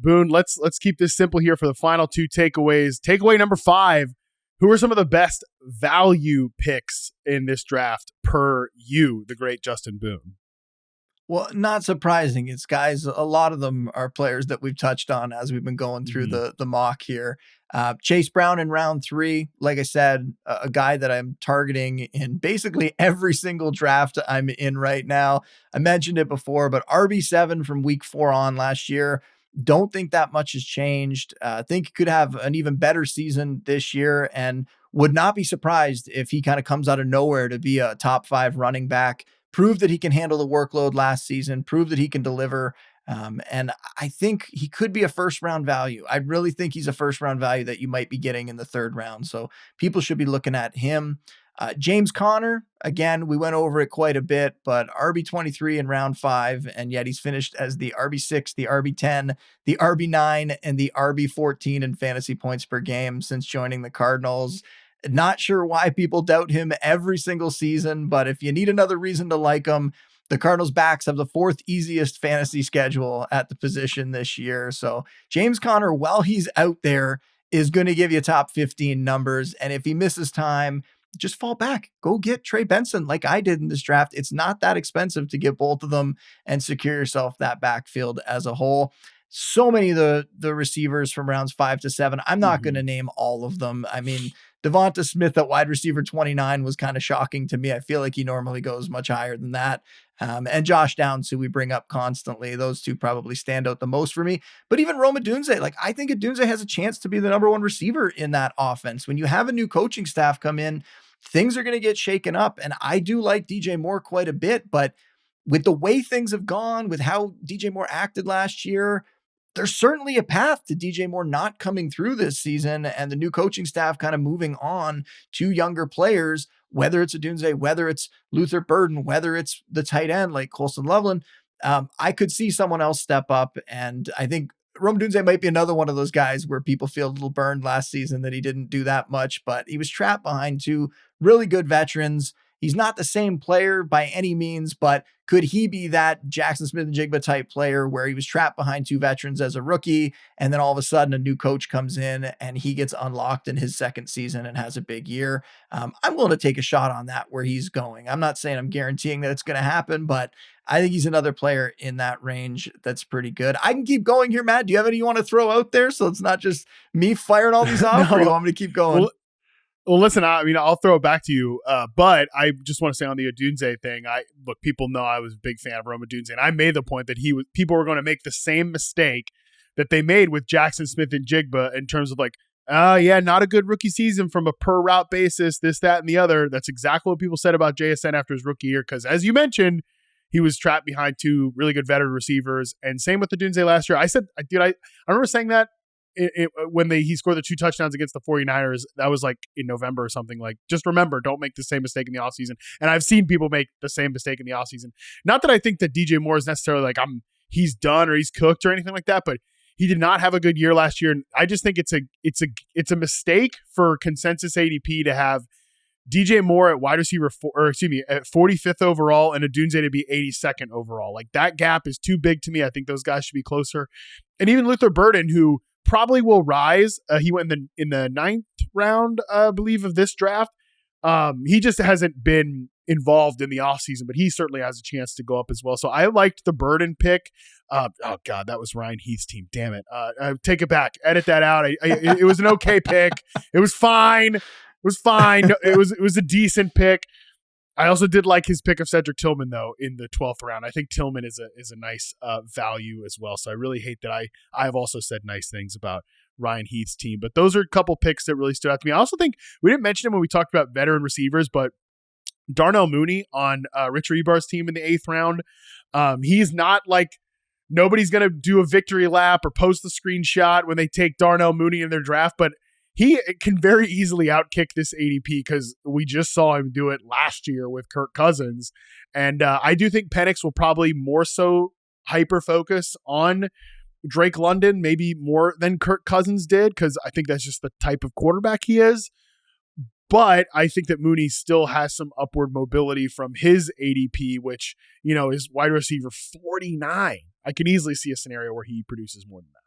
Boone, let's keep this simple here for the final two takeaways. Takeaway number 5, who are some of the best value picks in this draft per you, the great Justin Boone? Well, not surprising. It's guys, a lot of them are players that we've touched on as we've been going through the mock here. Chase Brown in round 3, like I said, a guy that I'm targeting in basically every single draft I'm in right now. I mentioned it before, but RB7 from week 4 on last year. Don't think that much has changed. Think he could have an even better season this year, and would not be surprised if he kind of comes out of nowhere to be a top 5 running back. Proved that he can handle the workload last season, proved that he can deliver. And I think he could be a first round value. I really think he's a first round value that you might be getting in the 3rd round. So people should be looking at him. James Conner, again, we went over it quite a bit, but RB23 in round 5, and yet he's finished as the RB6, the RB10, the RB9, and the RB14 in fantasy points per game since joining the Cardinals. Not sure why people doubt him every single season, but if you need another reason to like him, the Cardinals backs have the 4th easiest fantasy schedule at the position this year. So James Conner, while he's out there, is going to give you top 15 numbers. And if he misses time, just fall back. Go get Trey Benson like I did in this draft. It's not that expensive to get both of them and secure yourself that backfield as a whole. So many of the receivers from rounds 5 to 7. I'm not going to name all of them. I mean, Devonta Smith at wide receiver 29 was kind of shocking to me. I feel like he normally goes much higher than that. And Josh Downs, who we bring up constantly, those two probably stand out the most for me. But even Rome Odunze, like I think Odunze has a chance to be the number 1 receiver in that offense. When you have a new coaching staff come in, things are going to get shaken up. And I do like DJ Moore quite a bit, but with the way things have gone, with how DJ Moore acted last year, there's certainly a path to DJ Moore not coming through this season and the new coaching staff kind of moving on to younger players, whether it's Odunze, whether it's Luther Burden, whether it's the tight end like Colston Loveland. I could see someone else step up, and I think Rome Odunze might be another one of those guys where people feel a little burned last season that he didn't do that much, but he was trapped behind 2 really good veterans. He's not the same player by any means, but could he be that Jackson Smith-Njigba type player where he was trapped behind 2 veterans as a rookie, and then all of a sudden a new coach comes in and he gets unlocked in his 2nd season and has a big year? I'm willing to take a shot on that where he's going. I'm not saying I'm guaranteeing that it's going to happen, but I think he's another player in that range that's pretty good. I can keep going here, Matt. Do you have any you want to throw out there so it's not just me firing all these off? No. Or you want me to keep going? Well, listen, I mean, I'll throw it back to you, but I just want to say on the Odunze thing, look, people know I was a big fan of Rome Odunze, and I made the point that people were going to make the same mistake that they made with Jackson Smith-Njigba in terms of like, not a good rookie season from a per route basis, this, that, and the other. That's exactly what people said about JSN after his rookie year, because as you mentioned, he was trapped behind 2 really good veteran receivers, and same with Odunze last year. I remember saying that when he scored the 2 touchdowns against the 49ers, that was like in November or something. Like, just remember, don't make the same mistake in the offseason. And I've seen people make the same mistake in the offseason. Not that I think that DJ Moore is necessarily like he's done or he's cooked or anything like that, but he did not have a good year last year. And I just think it's a mistake for consensus ADP to have DJ Moore at wide receiver at 45th overall and Odunze to be 82nd overall. Like, that gap is too big to me. I think those guys should be closer. And even Luther Burden, who probably will rise. He went in the 9th round, I believe, of this draft. He just hasn't been involved in the offseason, but he certainly has a chance to go up as well. So I liked the Burden pick. Oh God, that was Ryan Heath's team. Damn it. Take it back. Edit that out. It was an okay pick. It was fine. It was a decent pick. I also did like his pick of Cedric Tillman, though, in the 12th round. I think Tillman is a nice value as well. So I really hate that I've also said nice things about Ryan Heath's team. But those are a couple picks that really stood out to me. I also think we didn't mention him when we talked about veteran receivers, but Darnell Mooney on Rich Rebar's team in the 8th round. He's not like, nobody's going to do a victory lap or post the screenshot when they take Darnell Mooney in their draft, but he can very easily outkick this ADP because we just saw him do it last year with Kirk Cousins. And I do think Penix will probably more so hyper-focus on Drake London, maybe more than Kirk Cousins did, because I think that's just the type of quarterback he is. But I think that Mooney still has some upward mobility from his ADP, which, is wide receiver 49. I can easily see a scenario where he produces more than that.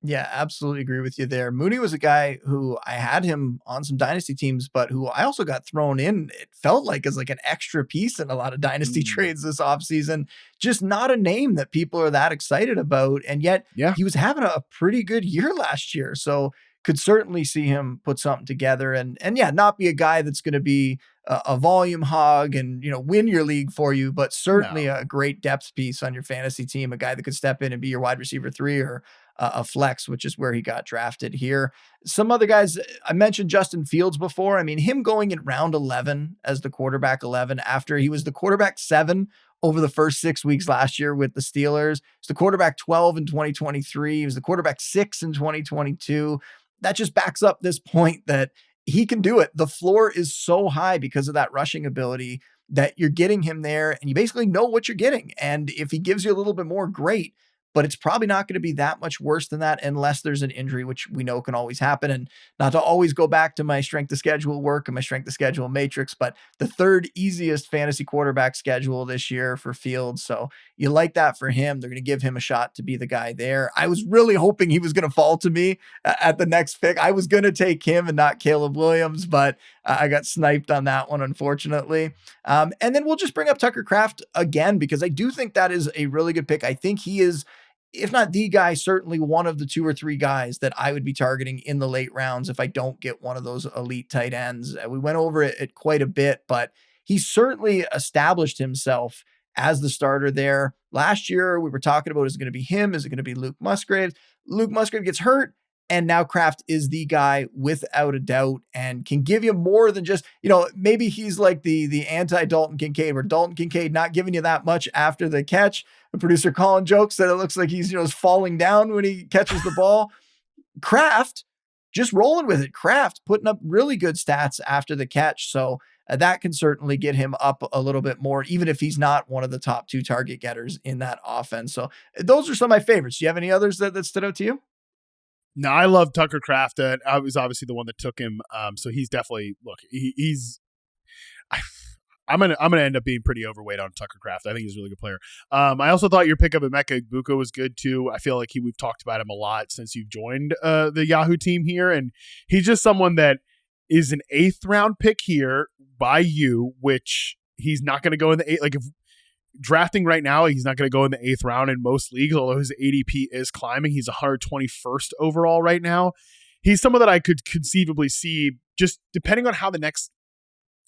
Yeah, absolutely agree with you there. Mooney was a guy who I had him on some dynasty teams, but who I also got thrown in, it felt like as like an extra piece in a lot of dynasty Mm. trades this offseason. Just not a name that people are that excited about. And yet Yeah. he was having a pretty good year last year. So could certainly see him put something together and yeah, not be a guy that's going to be a volume hog and, win your league for you, but certainly No. a great depth piece on your fantasy team, a guy that could step in and be your wide receiver 3 or a flex, which is where he got drafted here. Some other guys, I mentioned Justin Fields before. I mean, him going in round 11 as the quarterback 11 after he was the quarterback 7 over the first 6 weeks last year with the Steelers. He's the quarterback 12 in 2023. He was the quarterback 6 in 2022. That just backs up this point that he can do it. The floor is so high because of that rushing ability that you're getting him there and you basically know what you're getting. And if he gives you a little bit more, great, but it's probably not going to be that much worse than that unless there's an injury, which we know can always happen. And not to always go back to my strength of schedule work and my strength of schedule matrix, but the third easiest fantasy quarterback schedule this year for Fields. So you like that for him. They're going to give him a shot to be the guy there. I was really hoping he was going to fall to me at the next pick. I was going to take him and not Caleb Williams, but I got sniped on that one, unfortunately. And then we'll just bring up Tucker Kraft again, because I do think that is a really good pick. I think he is, if not the guy, certainly one of the 2 or 3 guys that I would be targeting in the late rounds if I don't get one of those elite tight ends. We went over it quite a bit, but he certainly established himself as the starter there. Last year, we were talking about, is it going to be him? Is it going to be Luke Musgrave? Luke Musgrave gets hurt, and now Kraft is the guy without a doubt and can give you more than just, maybe he's like the anti Dalton Kincaid, where Dalton Kincaid not giving you that much after the catch. The producer Colin jokes that it looks like he's, is falling down when he catches the ball. Kraft just rolling with it. Kraft putting up really good stats after the catch. So that can certainly get him up a little bit more, even if he's not one of the top 2 target getters in that offense. So those are some of my favorites. Do you have any others that stood out to you? No, I love Tucker Kraft. I was obviously the one that took him. So he's definitely, look, he's, I'm gonna end up being pretty overweight on Tucker Kraft. I think he's a really good player. I also thought your pickup of Emeka Egbuka was good too. I feel like we've talked about him a lot since you've joined the Yahoo team here, and he's just someone that is an 8th round pick here by you, which he's not going to go in the 8th. Like if drafting right now, he's not going to go in the 8th round in most leagues, although his ADP is climbing. He's 121st overall right now. He's someone that I could conceivably see, just depending on how the next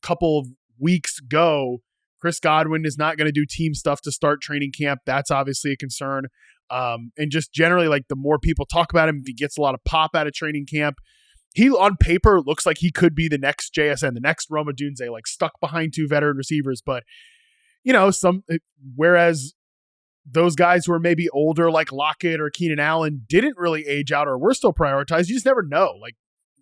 couple of weeks go. Chris Godwin is not going to do team stuff to start training camp. That's obviously a concern. And just generally, like, the more people talk about him, if he gets a lot of pop out of training camp, he on paper looks like he could be the next JSN, the next Rome Odunze, like stuck behind 2 veteran receivers. But, whereas those guys who are maybe older, like Lockett or Keenan Allen, didn't really age out or were still prioritized. You just never know. Like,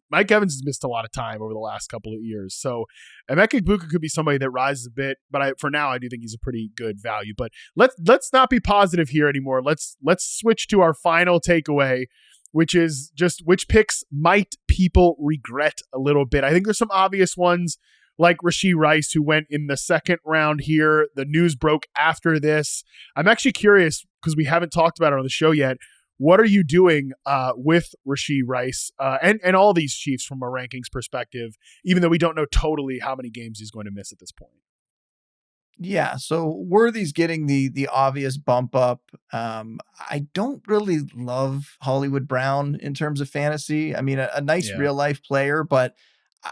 Mike Evans has missed a lot of time over the last couple of years. So Emeka Egbuka could be somebody that rises a bit, but for now I do think he's a pretty good value. But let's not be positive here anymore. Let's switch to our final takeaway, which is just which picks might people regret a little bit. I think there's some obvious ones like Rashee Rice, who went in the 2nd round here. The news broke after this. I'm actually curious, because we haven't talked about it on the show yet. What are you doing with Rashee Rice and all these Chiefs from a rankings perspective, even though we don't know totally how many games he's going to miss at this point? Yeah, so Worthy's getting the obvious bump up. I don't really love Hollywood Brown in terms of fantasy. I mean, a nice real life player, but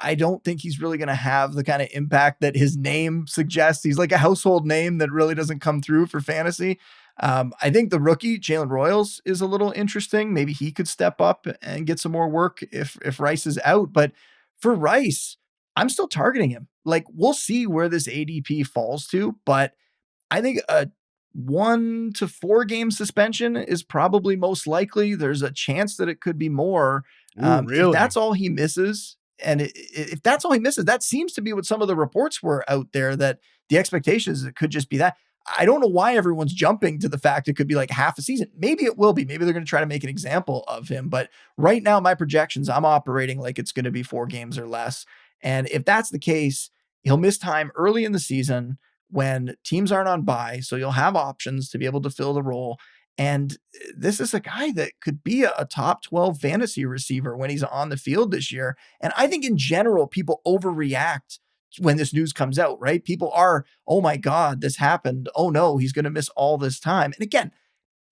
I don't think he's really going to have the kind of impact that his name suggests. He's like a household name that really doesn't come through for fantasy. I think the rookie, Jalen Royals, is a little interesting. Maybe he could step up and get some more work if Rice is out. But for Rice, I'm still targeting him. Like, we'll see where this ADP falls to, but I think a 1 to 4 game suspension is probably most likely. There's a chance that it could be more. Ooh, If really? that's all he misses, and if that's all he misses, that seems to be what some of the reports were out there, that the expectation is it could just be that. I don't know why everyone's jumping to the fact it could be like half a season. Maybe it will be. Maybe they're going to try to make an example of him. But right now, my projections, I'm operating like it's going to be 4 games or less. And if that's the case, he'll miss time early in the season when teams aren't on bye. So you'll have options to be able to fill the role. And this is a guy that could be a top 12 fantasy receiver when he's on the field this year. And I think in general, people overreact when this news comes out, right? People are, oh my God, this happened. Oh no, he's going to miss all this time. And again,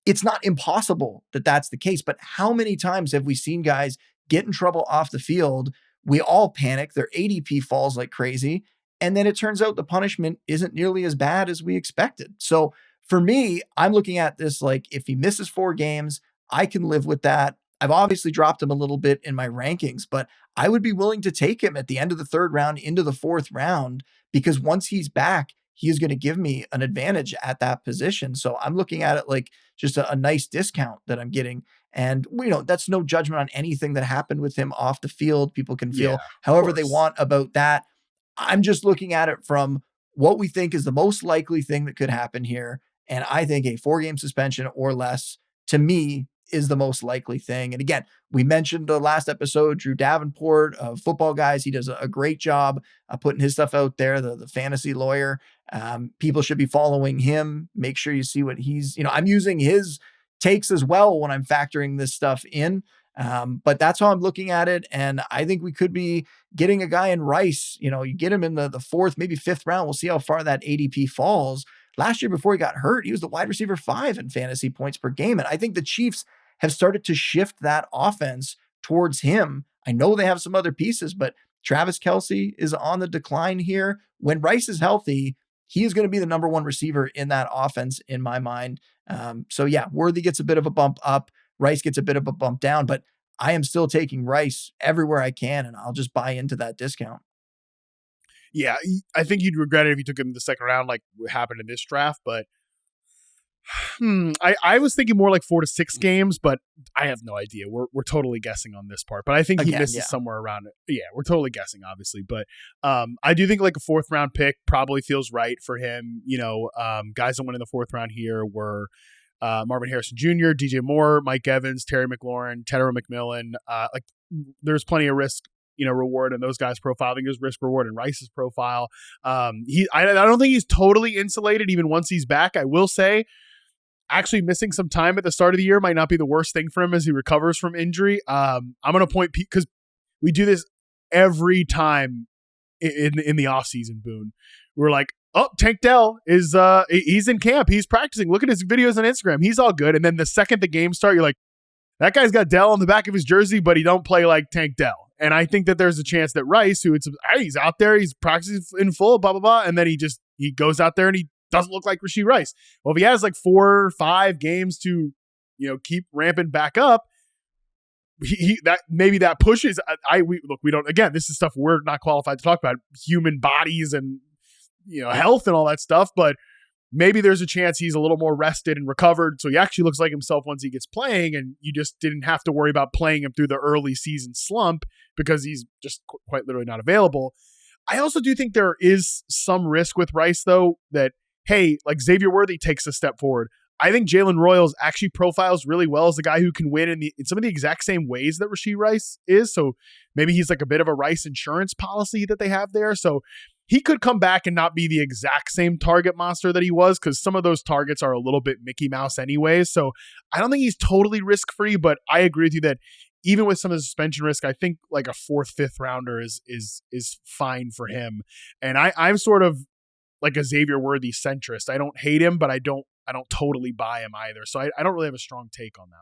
it's not impossible that that's the case, but how many times have we seen guys get in trouble off the field? We all panic. Their ADP falls like crazy. And then it turns out the punishment isn't nearly as bad as we expected. So for me, I'm looking at this like if he misses 4 games, I can live with that. I've obviously dropped him a little bit in my rankings, but I would be willing to take him at the end of the 3rd round into the 4th round because once he's back, he is going to give me an advantage at that position. So I'm looking at it like just a nice discount that I'm getting. And, that's no judgment on anything that happened with him off the field. People can feel however they want about that. I'm just looking at it from what we think is the most likely thing that could happen here. And I think a 4-game suspension or less, to me, is the most likely thing. And again, we mentioned the last episode, Drew Davenport of Football Guys. He does a great job putting his stuff out there, the fantasy lawyer. People should be following him. Make sure you see what he's, I'm using his takes as well when I'm factoring this stuff in. But that's how I'm looking at it. And I think we could be getting a guy in Rice. You get him in the 4th, maybe 5th round. We'll see how far that ADP falls. Last year, before he got hurt, he was the wide receiver 5 in fantasy points per game. And I think the Chiefs have started to shift that offense towards him. I know they have some other pieces, but Travis Kelce is on the decline here. When Rice is healthy, he is going to be the number 1 receiver in that offense in my mind. So yeah, Worthy gets a bit of a bump up. Rice gets a bit of a bump down, but I am still taking Rice everywhere I can, and I'll just buy into that discount. Yeah, I think you'd regret it if you took him in the 2nd round, like what happened in this draft. But I was thinking more like 4 to 6 games, but I have no idea. We're totally guessing on this part. But I think he misses somewhere around it. Yeah, we're totally guessing, obviously. But I do think like a 4th round pick probably feels right for him. Guys that went in the 4th round here were Marvin Harrison Jr., DJ Moore, Mike Evans, Terry McLaurin, Tedder McMillan. There's plenty of risk, reward in those guys' profile. I think there's risk reward in Rice's profile. I don't think he's totally insulated even once he's back. I will say, actually missing some time at the start of the year might not be the worst thing for him as he recovers from injury. I'm going to point because we do this every time in the offseason, Boone. We're like, oh, Tank Dell is he's in camp. He's practicing. Look at his videos on Instagram. He's all good. And then the second the games start, you're like, that guy's got Dell on the back of his jersey, but he don't play like Tank Dell. And I think that there's a chance that Rice, he's out there, he's practicing in full, blah, blah, blah. And then he goes out there and he doesn't look like Rashee Rice. Well, if he has like 4 or 5 games to, keep ramping back up, that pushes. We don't, again, this is stuff we're not qualified to talk about, human bodies and, health and all that stuff. But maybe there's a chance he's a little more rested and recovered. So he actually looks like himself once he gets playing, and you just didn't have to worry about playing him through the early season slump because he's just quite literally not available. I also do think there is some risk with Rice, though, that, hey, like Xavier Worthy takes a step forward. I think Jalen Royals actually profiles really well as a guy who can win in some of the exact same ways that Rashee Rice is. So maybe he's like a bit of a Rice insurance policy that they have there. So he could come back and not be the exact same target monster that he was, because some of those targets are a little bit Mickey Mouse anyways. So I don't think he's totally risk-free, but I agree with you that even with some of the suspension risk, I think like a 4th, 5th rounder is fine for him. And I'm sort of like a Xavier Worthy centrist. I don't hate him, but I don't totally buy him either. So I don't really have a strong take on that one.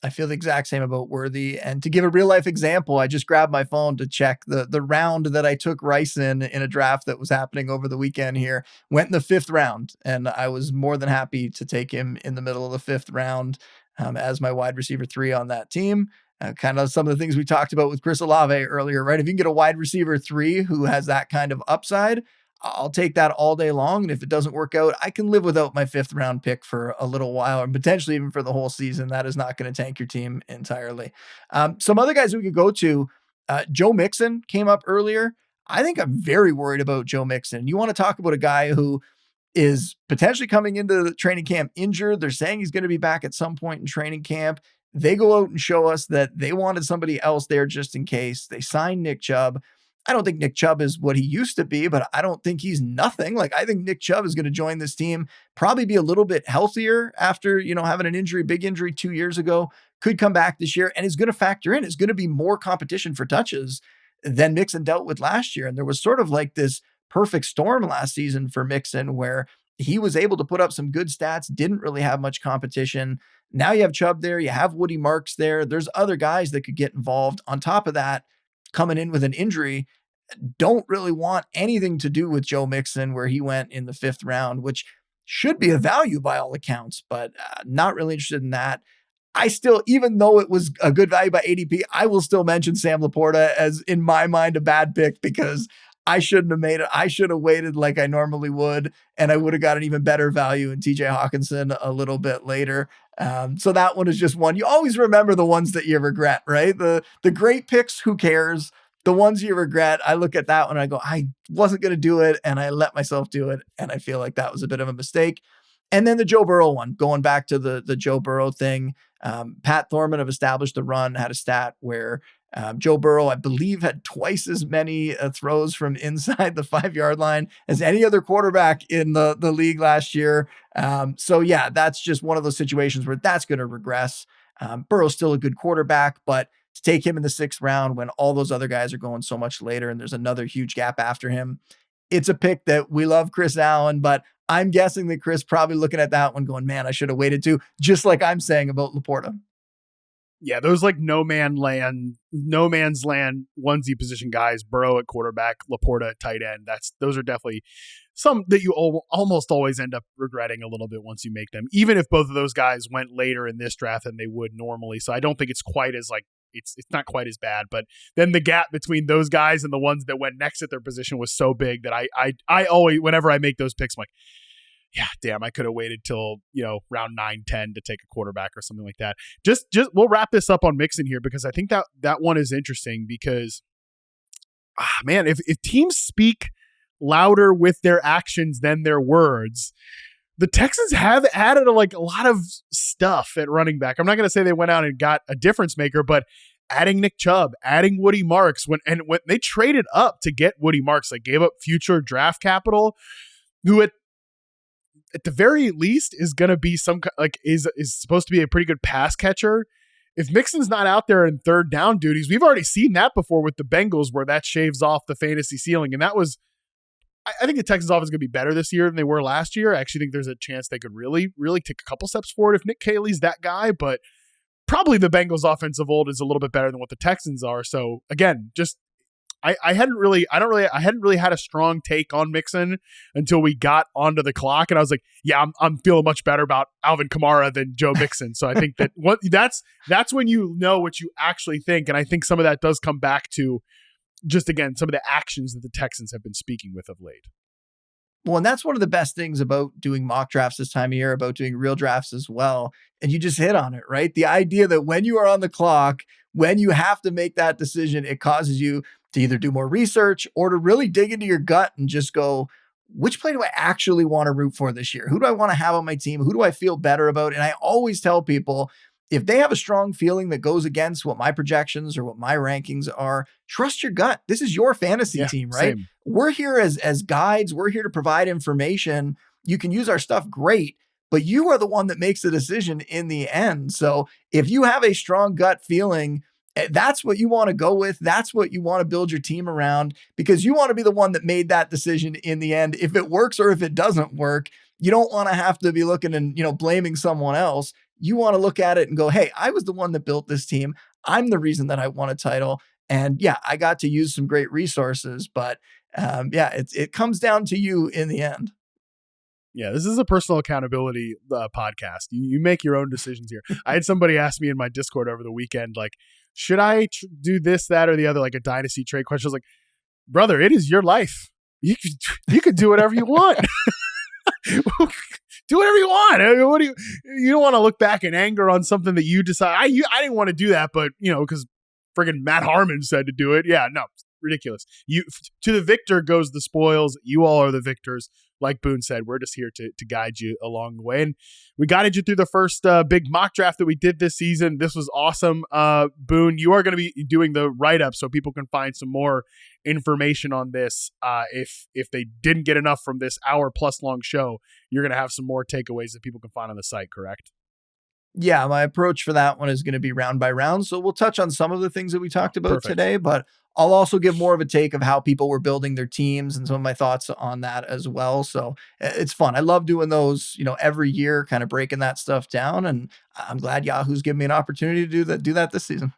I feel the exact same about Worthy. And to give a real life example, I just grabbed my phone to check the round that I took Rice in a draft that was happening over the weekend here. Went in the 5th round, and I was more than happy to take him in the middle of the 5th round as my wide receiver 3 on that team. Kind of some of the things we talked about with Chris Olave earlier, right? If you can get a wide receiver 3 who has that kind of upside, I'll take that all day long. And if it doesn't work out, I can live without my 5th round pick for a little while, and potentially even for the whole season. That is not going to tank your team entirely. Some other guys we could go to, Joe Mixon came up earlier. I think I'm very worried about Joe Mixon. You want to talk about a guy who is potentially coming into the training camp injured. They're saying he's going to be back at some point in training camp. They go out and show us that they wanted somebody else there just in case. They signed Nick Chubb. I don't think Nick Chubb is what he used to be, but I don't think he's nothing. Like, I think Nick Chubb is going to join this team, probably be a little bit healthier after, having an injury, big injury 2 years ago, could come back this year and is going to factor in. It's going to be more competition for touches than Mixon dealt with last year. And there was sort of like this perfect storm last season for Mixon where he was able to put up some good stats, didn't really have much competition. Now you have Chubb there, you have Woody Marks there. There's other guys that could get involved. On top of that, coming in with an injury, don't really want anything to do with Joe Mixon, where he went in the 5th round, which should be a value by all accounts, but not really interested in that. I still, even though it was a good value by ADP, I will still mention Sam Laporta as, in my mind, a bad pick because I shouldn't have made it. I should have waited like I normally would, and I would have got an even better value in TJ Hawkinson a little bit later. So that one is just one. You always remember the ones that you regret, right? The great picks, who cares? The ones you regret, I look at that one and I go, I wasn't going to do it, and I let myself do it, and I feel like that was a bit of a mistake. And then the Joe Burrow one, going back to the Joe Burrow thing. Pat Thorman of Established the Run had a stat where Joe Burrow, I believe, had twice as many throws from inside the 5-yard line as any other quarterback in the league last year. So yeah, that's just one of those situations where that's going to regress. Burrow's still a good quarterback, but to take him in the 6th round when all those other guys are going so much later and there's another huge gap after him, it's a pick that we love Chris Allen, but I'm guessing that Chris probably looking at that one going, man, I should have waited too, just like I'm saying about Laporta. Yeah, those like no man's land onesie position guys, Burrow at quarterback, Laporta at tight end. Those are definitely some that you almost always end up regretting a little bit once you make them, even if both of those guys went later in this draft than they would normally. So I don't think it's quite as like, it's not quite as bad, but then the gap between those guys and the ones that went next at their position was so big that I always, whenever I make those picks, I'm like, yeah, damn, I could have waited till, round 9, 10 to take a quarterback or something like that. Just we'll wrap this up on Mixon here because I think that one is interesting because, man, if teams speak louder with their actions than their words, the Texans have added a lot of stuff at running back. I'm not going to say they went out and got a difference maker, but adding Nick Chubb, adding Woody Marks, when they traded up to get Woody Marks, they gave up future draft capital, who at the very least is going to be is supposed to be a pretty good pass catcher. If Mixon's not out there in 3rd down duties, we've already seen that before with the Bengals where that shaves off the fantasy ceiling. And that was, I think the Texans offense is going to be better this year than they were last year. I actually think there's a chance they could really, really take a couple steps forward if Nick Caley's that guy, but probably the Bengals offense of old is a little bit better than what the Texans are. So again, just I hadn't really had a strong take on Mixon until we got onto the clock, and I was like, yeah, I'm feeling much better about Alvin Kamara than Joe Mixon. So I think that's when you know what you actually think, and I think some of that does come back to just again some of the actions that the Texans have been speaking with of late. Well, and that's one of the best things about doing mock drafts this time of year, about doing real drafts as well. And you just hit on it, right? The idea that when you are on the clock, when you have to make that decision, it causes you to either do more research or to really dig into your gut and just go, which play do I actually want to root for this year? Who do I want to have on my team? Who do I feel better about? And I always tell people, if they have a strong feeling that goes against what my projections or what my rankings are, trust your gut. This is your fantasy team, right? Same. We're here as guides. We're here to provide information. You can use our stuff, great, but you are the one that makes the decision in the end. So if you have a strong gut feeling, that's what you want to go with. That's what you want to build your team around, because you want to be the one that made that decision in the end. If it works or if it doesn't work, you don't want to have to be looking and, blaming someone else. You want to look at it and go, hey, I was the one that built this team. I'm the reason that I won a title. And yeah, I got to use some great resources, but it comes down to you in the end. Yeah, this is a personal accountability podcast. You make your own decisions here. I had somebody ask me in my Discord over the weekend, like, should I do this, that, or the other, like a dynasty trade question? I was like, brother, it is your life. You could do whatever you want. Do whatever you want. I mean, you don't want to look back in anger on something that you decide. I didn't want to do that, but because friggin' Matt Harmon said to do it. Yeah, no, ridiculous. To the victor goes the spoils. You all are the victors. like Boone said, we're just here to guide you along the way. And we guided you through the first big mock draft that we did this season. This was awesome. Boone, you are going to be doing the write-up so people can find some more information on this. If they didn't get enough from this hour-plus long show, you're going to have some more takeaways that people can find on the site, correct? Yeah, my approach for that one is going to be round by round. So we'll touch on some of the things that we talked about today, but I'll also give more of a take of how people were building their teams and some of my thoughts on that as well. So it's fun. I love doing those, every year, kind of breaking that stuff down. And I'm glad Yahoo's given me an opportunity to do that this season.